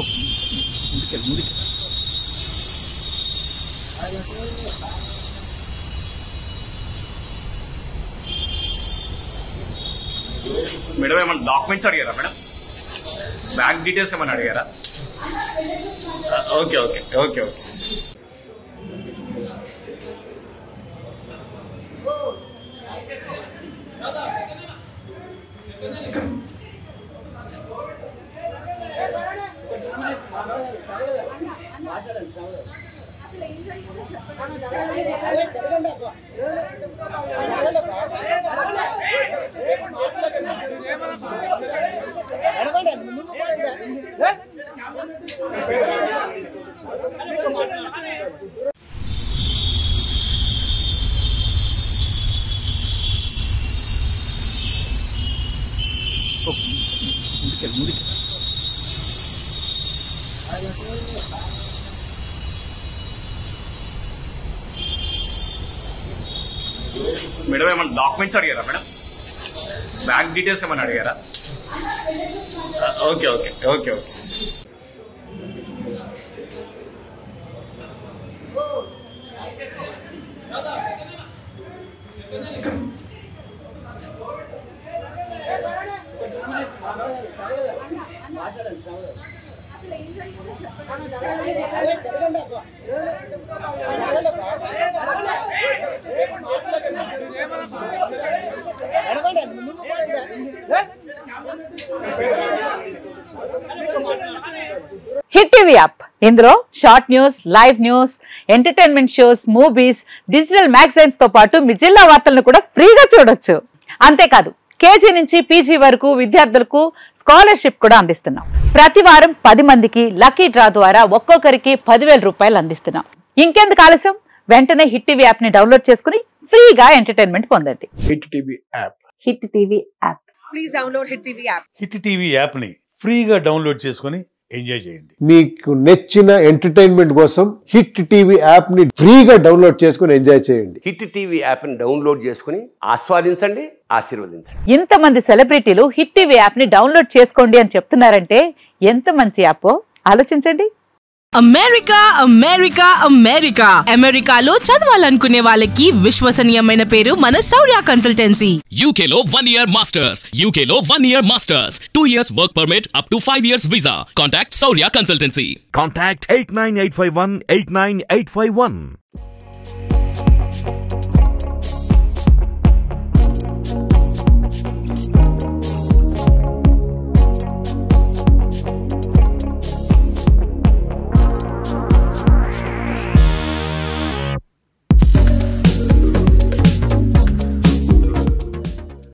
Okay ముందుకెళ్ళి madam ఏమైనా documents అడిగారా మేడం? బ్యాంక్ డీటెయిల్స్ ఏమైనా అడిగారా? ఓకే ఓకే ఓకే ఓకే ముందుకెళ్ళి మేడం ఏమైనా డాక్యుమెంట్స్ అడిగారా మేడం? బ్యాంక్ డీటెయిల్స్ ఏమైనా అడిగారా? Okay okay okay okay hit TV app ఇందులో short news, live news, entertainment shows, movies, digital magazines తో పాటు మీ జిల్లా వార్తలను కూడా ఫ్రీగా చూడొచ్చు. అంతేకాదు కేజీ నుంచి పీజీ వరకు విద్యార్థులకు స్కాలర్షిప్ కూడా అందిస్తున్నాం. ప్రతి వారం 10 మందికి లక్కీ డ్రా ద్వారా ఒక్కొక్కరికి 10,000 రూపాయలు అందిస్తున్నాం. ఇంకెందుకు ఆలస్యం, వెంటనే హిట్ టీవీ యాప్ ని డౌన్లోడ్ చేసుకుని ఫ్రీగా ఎంటర్టైన్మెంట్ పొందండి. Hit TV app. Hit TV app. Please download hit TV app. Hit TV app ని ఫ్రీగా డౌన్లోడ్ చేసుకుని ఎంజాయ్ చేయండి. మీకు నచ్చిన ఎంటర్టైన్మెంట్ కోసం హిట్ టీవీ యాప్ ని ఫ్రీగా డౌన్లోడ్ చేసుకుని ఎంజాయ్ చేయండి. హిట్ టీవీ యాప్ ని డౌన్లోడ్ చేసుకుని ఆస్వాదించండి, ఆశీర్వదించండి. ఇంతమంది సెలబ్రిటీలు హిట్ టీవీ యాప్ ని డౌన్లోడ్ చేసుకోండి అని చెప్తున్నారంటే ఎంత మంచి యాప్ ఆలోచించండి. అమెరికా అమెరికా అమెరికా అమెరికాలో చదవాలనుకునే వాళ్ళకి విశ్వసనీయమైన పేరు మన శౌర్య కన్సల్టెన్సీ. UK లో 1 year masters. UK లో 1 year masters. 2 years work permit up to 5 years visa. Contact Saurya Consultancy. Contact 89851 89851.